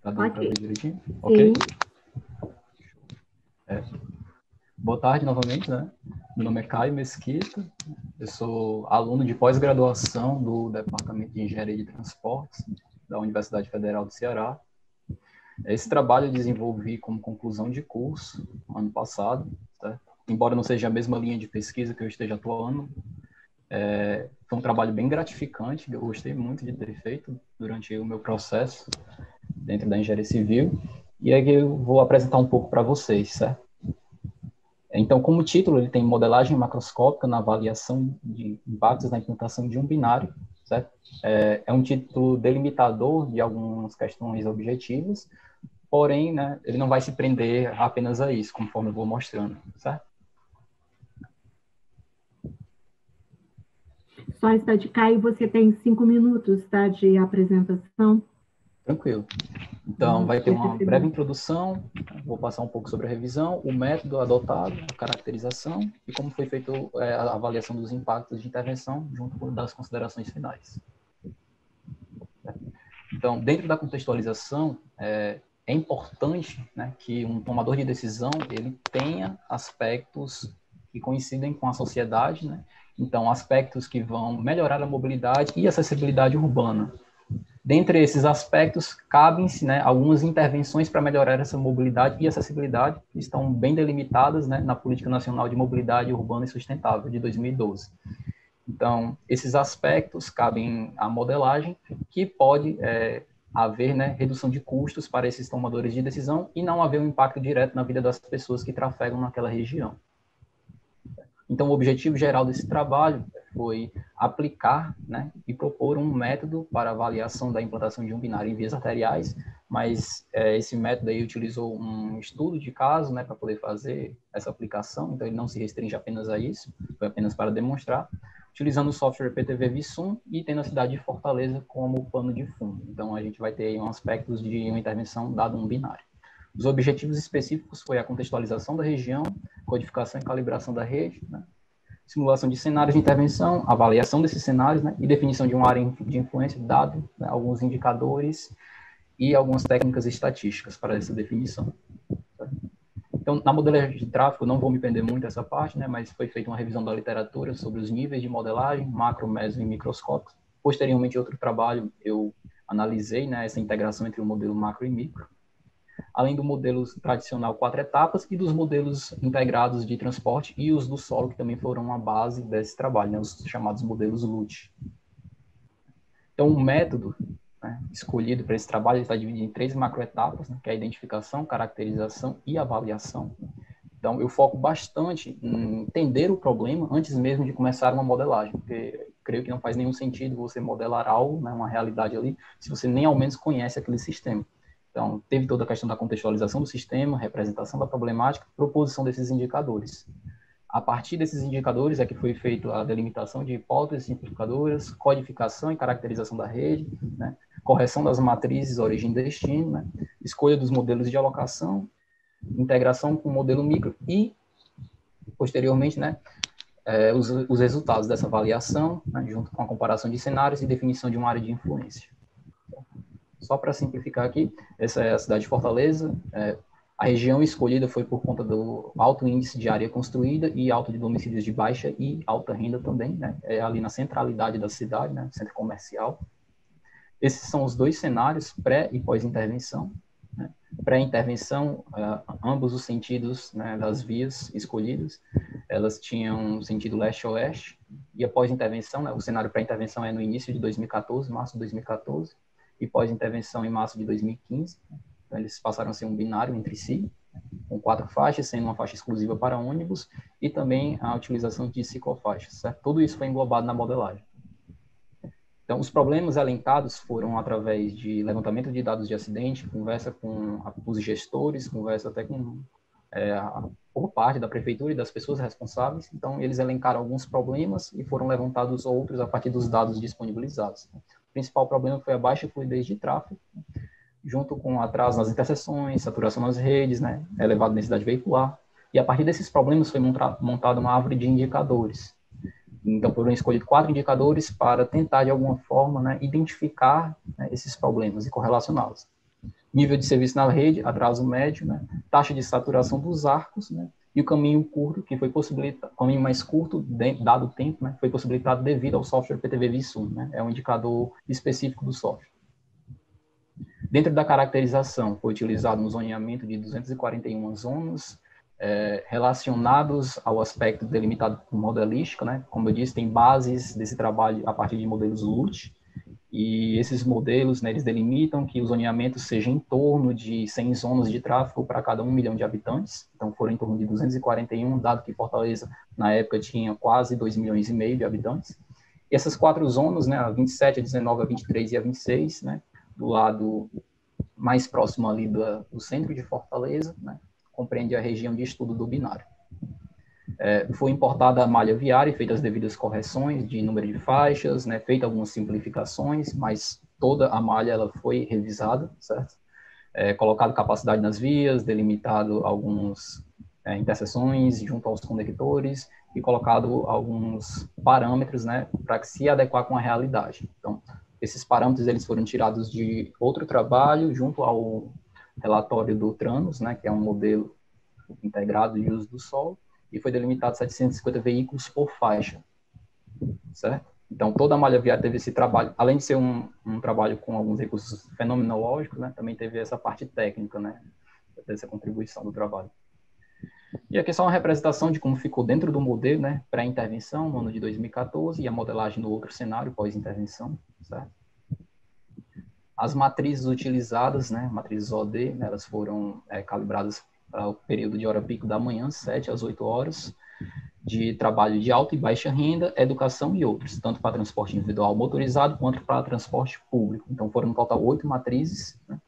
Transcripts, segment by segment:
Tá dando para ver direitinho? Sim. Ok? Boa tarde novamente, né? Meu nome é Caio Mesquita, eu sou aluno de pós-graduação do Departamento de Engenharia de Transportes da Universidade Federal do Ceará. Esse trabalho eu desenvolvi como conclusão de curso ano passado, certo? Embora não seja a mesma linha de pesquisa que eu esteja atuando, foi um trabalho bem gratificante, eu gostei muito de ter feito durante o meu processo dentro da engenharia civil, e aí eu vou apresentar um pouco para vocês, certo? Então, como título, ele tem modelagem macroscópica na avaliação de impactos na implantação de um binário, certo? É um título delimitador de algumas questões objetivas, porém, né, ele não vai se prender apenas a isso, conforme eu vou mostrando, certo? Só está de Caio, você tem 5 minutos, tá, de apresentação. Tranquilo. Então, vai ter uma breve introdução, vou passar um pouco sobre a revisão, o método adotado, a caracterização e como foi feita a avaliação dos impactos de intervenção junto das considerações finais. Então, dentro da contextualização, é importante, né, que um tomador de decisão ele tenha aspectos que coincidem com a sociedade, né? Então, aspectos que vão melhorar a mobilidade e acessibilidade urbana. Dentre esses aspectos, cabem-se, né, algumas intervenções para melhorar essa mobilidade e acessibilidade, que estão bem delimitadas, né, na Política Nacional de Mobilidade Urbana e Sustentável, de 2012. Então, esses aspectos cabem à modelagem, que pode haver, né, redução de custos para esses tomadores de decisão e não haver um impacto direto na vida das pessoas que trafegam naquela região. Então, o objetivo geral desse trabalho foi aplicar, né, e propor um método para avaliação da implantação de um binário em vias arteriais, mas esse método aí utilizou um estudo de caso, né, para poder fazer essa aplicação, então ele não se restringe apenas a isso, foi apenas para demonstrar, utilizando o software PTV Visum e tendo a cidade de Fortaleza como pano de fundo. Então, a gente vai ter aí um aspectos de uma intervenção dado um binário. Os objetivos específicos foi a contextualização da região, codificação e calibração da rede, né? Simulação de cenários de intervenção, avaliação desses cenários, né? E definição de uma área de influência, dado, né, alguns indicadores e algumas técnicas estatísticas para essa definição. Então, na modelagem de tráfego, não vou me prender muito a essa parte, né? Mas foi feita uma revisão da literatura sobre os níveis de modelagem, macro, meso e microscópico. Posteriormente, outro trabalho, eu analisei, né, essa integração entre o modelo macro e micro, além do modelo tradicional 4 etapas e dos modelos integrados de transporte e os do solo, que também foram a base desse trabalho, né, os chamados modelos LUT. Então, o método, né, escolhido para esse trabalho está dividido em 3 macroetapas, né, que é a identificação, caracterização e avaliação. Então, eu foco bastante em entender o problema antes mesmo de começar uma modelagem, porque creio que não faz nenhum sentido você modelar algo, né, uma realidade ali, se você nem ao menos conhece aquele sistema. Então, teve toda a questão da contextualização do sistema, representação da problemática, proposição desses indicadores. A partir desses indicadores é que foi feita a delimitação de hipóteses simplificadoras, codificação e caracterização da rede, né, correção das matrizes origem e destino, né, escolha dos modelos de alocação, integração com o modelo micro e, posteriormente, né, os resultados dessa avaliação, né, junto com a comparação de cenários e definição de uma área de influência. Só para simplificar aqui, essa é a cidade de Fortaleza. A região escolhida foi por conta do alto índice de área construída e alto de domicílios de baixa e alta renda também, né? Ali na centralidade da cidade, né? Centro comercial. Esses são os 2 cenários, pré e pós-intervenção. Né? Pré-intervenção, ambos os sentidos, né, das vias escolhidas, elas tinham sentido leste-oeste, e a pós-intervenção, né, o cenário pré-intervenção é no início de 2014, março de 2014, e pós-intervenção em março de 2015. Então, eles passaram a ser um binário entre si, com 4 faixas, sendo uma faixa exclusiva para ônibus, e também a utilização de ciclofaixas, certo? Tudo isso foi englobado na modelagem. Então, os problemas elencados foram através de levantamento de dados de acidente, conversa com os gestores, conversa até com por parte da prefeitura e das pessoas responsáveis. Então, eles elencaram alguns problemas e foram levantados outros a partir dos dados disponibilizados. O principal problema foi a baixa fluidez de tráfego, junto com atraso nas interseções, saturação nas redes, né, elevada densidade veicular. E a partir desses problemas foi montada uma árvore de indicadores. Então, foram escolhidos 4 indicadores para tentar, de alguma forma, né, identificar, né, esses problemas e correlacioná-los. nível de serviço na rede, atraso médio, né, taxa de saturação dos arcos, né, e o caminho curto, que foi possibilitado, caminho mais curto, dado o tempo, né, foi possibilitado devido ao software PTV Visum, né, é um indicador específico do software. Dentro da caracterização, foi utilizado um zoneamento de 241 zonas, relacionados ao aspecto delimitado por modelística, né? Como eu disse, tem bases desse trabalho a partir de modelos LUT, e esses modelos, né, eles delimitam que o zoneamento seja em torno de 100 zonas de tráfego para cada 1 milhão de habitantes, então foram em torno de 241, dado que Fortaleza, na época, tinha quase 2,5 milhões de habitantes. E essas 4 zonas, né, a 27, a 19, a 23 e a 26, né, do lado mais próximo ali do centro de Fortaleza, né, compreende a região de estudo do binário. Foi importada a malha viária e feitas as devidas correções de número de faixas, né, feita algumas simplificações, mas toda a malha ela foi revisada, certo? Colocado capacidade nas vias, delimitado algumas interseções junto aos conectores e colocado alguns parâmetros, né, para que se adequar com a realidade. Então, esses parâmetros eles foram tirados de outro trabalho junto ao relatório do Tranos, né, que é um modelo integrado de uso do solo, e foi delimitado 750 veículos por faixa, certo? Então, toda a malha viária teve esse trabalho, além de ser um trabalho com alguns recursos fenomenológicos, né, também teve essa parte técnica, né, dessa contribuição do trabalho. E aqui é só uma representação de como ficou dentro do modelo, né, pré-intervenção, no ano de 2014, e a modelagem no outro cenário, pós-intervenção, certo? As matrizes utilizadas, né, matrizes OD, né, elas foram calibradas para o período de hora pico da manhã, 7 às 8 horas, de trabalho de alta e baixa renda, educação e outros, tanto para transporte individual motorizado quanto para transporte público. Então, foram no total 8 matrizes, né?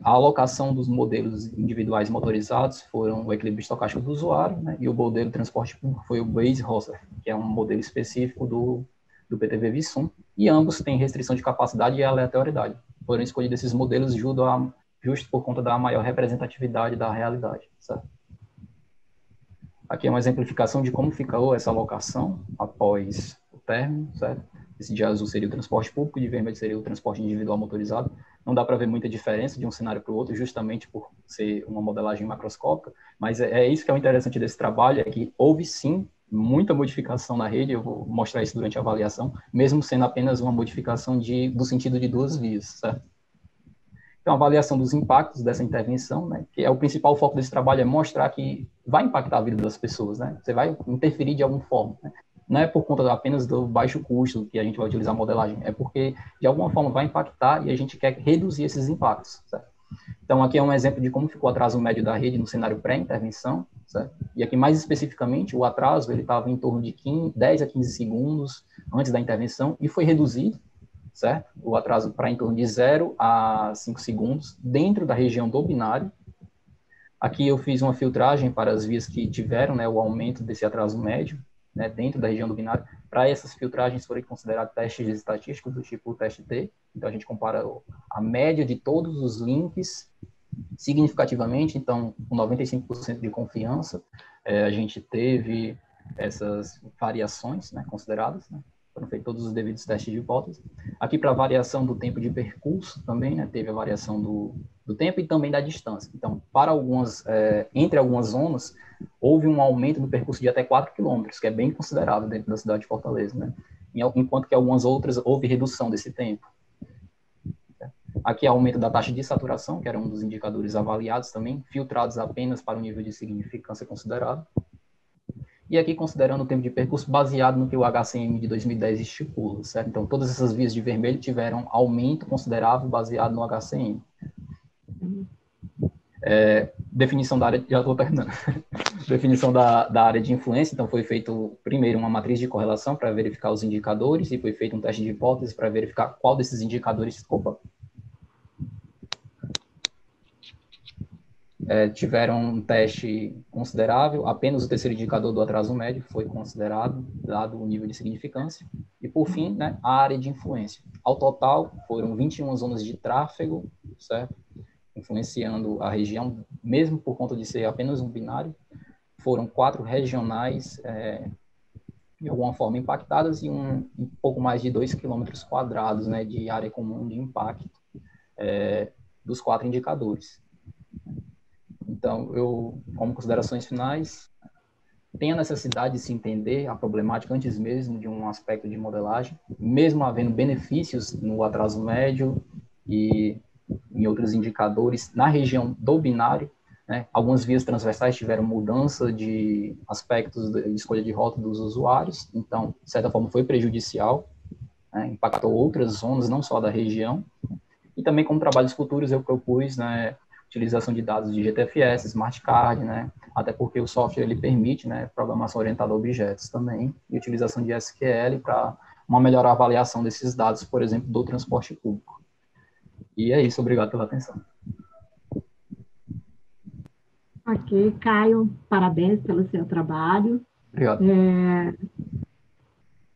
A alocação dos modelos individuais motorizados foram o equilíbrio estocástico do usuário, né? E o modelo de transporte público foi o Waze-Hosser, que é um modelo específico do PTV Visum, e ambos têm restrição de capacidade e aleatoriedade. Foram escolhidos esses modelos justo por conta da maior representatividade da realidade, certo? Aqui é uma exemplificação de como ficou essa alocação após o término, certo? Esse de azul seria o transporte público, de vermelho seria o transporte individual motorizado. Não dá para ver muita diferença de um cenário para o outro, justamente por ser uma modelagem macroscópica, mas é isso que é o interessante desse trabalho, é que houve sim muita modificação na rede, eu vou mostrar isso durante a avaliação, mesmo sendo apenas uma modificação do sentido de duas vias, certo? Então, a avaliação dos impactos dessa intervenção, né, que é o principal foco desse trabalho, é mostrar que vai impactar a vida das pessoas, né? Você vai interferir de alguma forma, né? Não é por conta apenas do baixo custo que a gente vai utilizar a modelagem, é porque, de alguma forma, vai impactar e a gente quer reduzir esses impactos, certo? Então, aqui é um exemplo de como ficou o atraso médio da rede no cenário pré-intervenção, certo? E aqui, mais especificamente, o atraso ele estava em torno de 10 a 15 segundos antes da intervenção e foi reduzido, certo? O atraso para em torno de 0 a 5 segundos dentro da região do binário. Aqui eu fiz uma filtragem para as vias que tiveram, né, o aumento desse atraso médio, né, dentro da região do binário. Para essas filtragens foram considerados testes estatísticos do tipo teste T. Então, a gente compara a média de todos os links significativamente. Então, com 95% de confiança, a gente teve essas variações, né, consideradas, né? Foram feitos todos os devidos testes de hipótese. Aqui, para a variação do tempo de percurso, também, né, teve a variação do tempo e também da distância. Então, para entre algumas zonas, houve um aumento do percurso de até 4 quilômetros, que é bem considerável dentro da cidade de Fortaleza, né? Enquanto que algumas outras houve redução desse tempo. Aqui, aumento da taxa de saturação, que era um dos indicadores avaliados também, filtrados apenas para o nível de significância considerado. E aqui considerando o tempo de percurso baseado no que o HCM de 2010 estipula, certo? Então, todas essas vias de vermelho tiveram aumento considerável baseado no HCM. Definição da área, já estou terminando. Definição da área de influência, então foi feito primeiro uma matriz de correlação para verificar os indicadores e foi feito um teste de hipótese para verificar qual desses indicadores, tiveram um teste considerável, apenas o terceiro indicador do atraso médio foi considerado, dado o nível de significância, e por fim, né, a área de influência. Ao total, foram 21 zonas de tráfego, certo? Influenciando a região, mesmo por conta de ser apenas um binário, foram 4 regionais, de alguma forma impactadas, e um pouco mais de 2 quilômetros quadrados, né, de área comum de impacto, dos 4 indicadores. Então, eu, como considerações finais, tem a necessidade de se entender a problemática antes mesmo de um aspecto de modelagem, mesmo havendo benefícios no atraso médio e em outros indicadores na região do binário, né? Algumas vias transversais tiveram mudança de aspectos de escolha de rota dos usuários, então, de certa forma, foi prejudicial, né? Impactou outras zonas, não só da região. E também, como trabalhos futuros, eu propus, né, utilização de dados de GTFS, Smart Card, né, até porque o software ele permite, né, programação orientada a objetos também, e utilização de SQL para uma melhor avaliação desses dados, por exemplo, do transporte público. E é isso, obrigado pela atenção. Ok, Caio, parabéns pelo seu trabalho. Obrigado.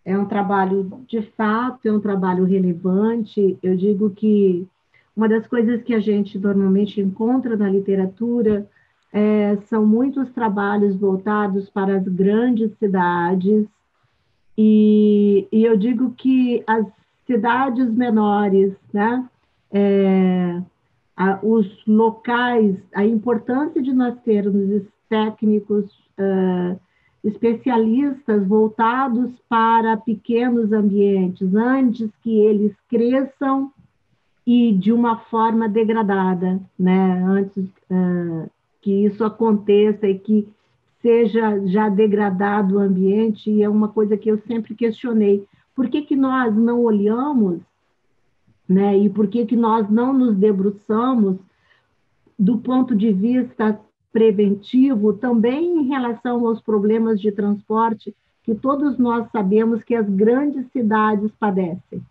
É um trabalho, de fato, é um trabalho relevante. Eu digo que uma das coisas que a gente normalmente encontra na literatura são muitos trabalhos voltados para as grandes cidades, e eu digo que as cidades menores, né, os locais, a importância de nós termos técnicos especialistas voltados para pequenos ambientes, antes que eles cresçam e de uma forma degradada, né? Antes que isso aconteça e que seja já degradado o ambiente, e é uma coisa que eu sempre questionei. Por que nós não olhamos, né? E por que nós não nos debruçamos do ponto de vista preventivo, também em relação aos problemas de transporte que todos nós sabemos que as grandes cidades padecem,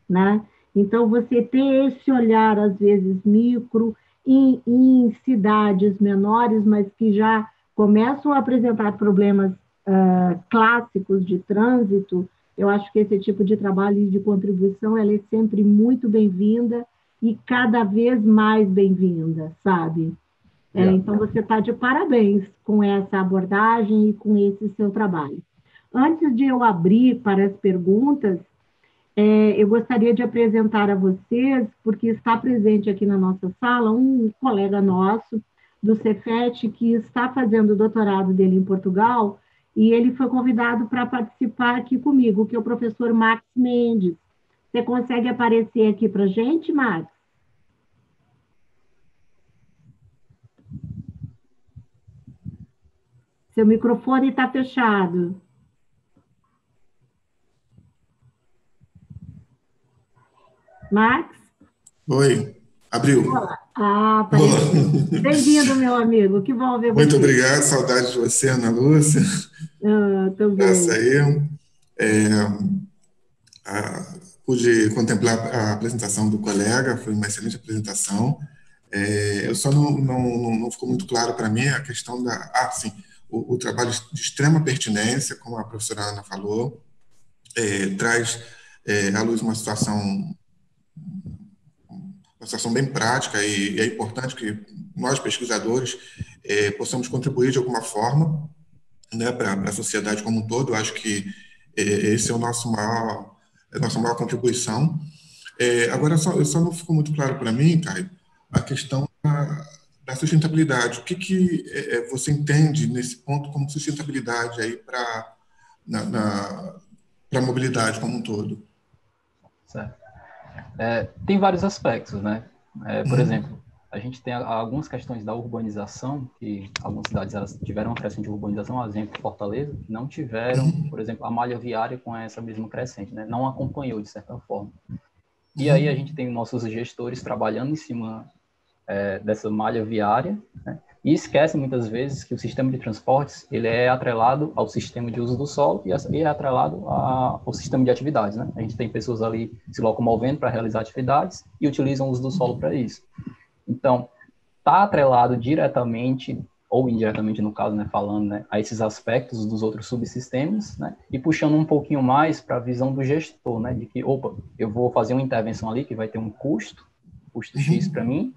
né? Então, você ter esse olhar, às vezes, micro, em cidades menores, mas que já começam a apresentar problemas clássicos de trânsito, eu acho que esse tipo de trabalho e de contribuição, ela é sempre muito bem-vinda e cada vez mais bem-vinda, sabe? Então, você está de parabéns com essa abordagem e com esse seu trabalho. Antes de eu abrir para as perguntas, eu gostaria de apresentar a vocês, porque está presente aqui na nossa sala, um colega nosso do Cefet, que está fazendo o doutorado dele em Portugal, e ele foi convidado para participar aqui comigo, que é o professor Max Mendes. Você consegue aparecer aqui para a gente, Max? Seu microfone está fechado. Max? Oi, abriu. Olá. Apareceu. Bem-vindo, meu amigo. Que bom ver você. Muito obrigado, saudade de você, Ana Lúcia. Também. Essa aí. Pude contemplar a apresentação do colega, foi uma excelente apresentação. Eu só não ficou muito claro para mim a questão da... sim, o trabalho de extrema pertinência, como a professora Ana falou, traz à luz uma situação bem prática, e é importante que nós, pesquisadores, possamos contribuir de alguma forma, né, para a sociedade como um todo. Eu acho que esse é a nossa maior contribuição. Agora, só não ficou muito claro para mim, Caio, a questão da sustentabilidade. O que você entende nesse ponto como sustentabilidade aí para a mobilidade como um todo? Certo. Tem vários aspectos, né? Por exemplo, a gente tem algumas questões da urbanização, que algumas cidades elas tiveram uma crescente de urbanização, exemplo, Fortaleza, que não tiveram, por exemplo, a malha viária com essa mesma crescente, né? Não acompanhou, de certa forma. E aí a gente tem nossos gestores trabalhando em cima dessa malha viária, né? E esquecem muitas vezes que o sistema de transportes ele é atrelado ao sistema de uso do solo e é atrelado ao sistema de atividades, né? A gente tem pessoas ali se locomovendo para realizar atividades e utilizam o uso do solo para isso. Então, está atrelado diretamente ou indiretamente, no caso, né, falando, né, a esses aspectos dos outros subsistemas, né, e puxando um pouquinho mais para a visão do gestor, né, de que, opa, eu vou fazer uma intervenção ali que vai ter um custo X para mim,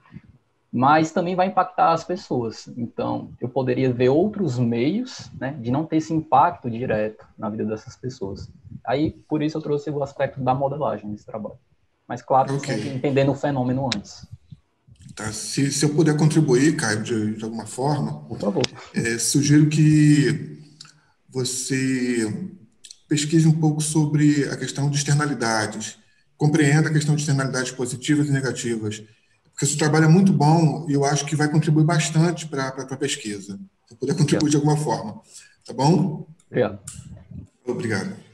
mas também vai impactar as pessoas. Então, eu poderia ver outros meios, né, de não ter esse impacto direto na vida dessas pessoas. Aí, por isso, eu trouxe o aspecto da modelagem nesse trabalho. Mas, claro, sempre entendendo o fenômeno antes. Tá? Se eu puder contribuir, Caio, de alguma forma, Por favor. Sugiro que você pesquise um pouco sobre a questão de externalidades, compreenda a questão de externalidades positivas e negativas, porque seu trabalho é muito bom e eu acho que vai contribuir bastante para a pesquisa. Se eu puder contribuir de alguma forma. Tá bom? Obrigado. Obrigado.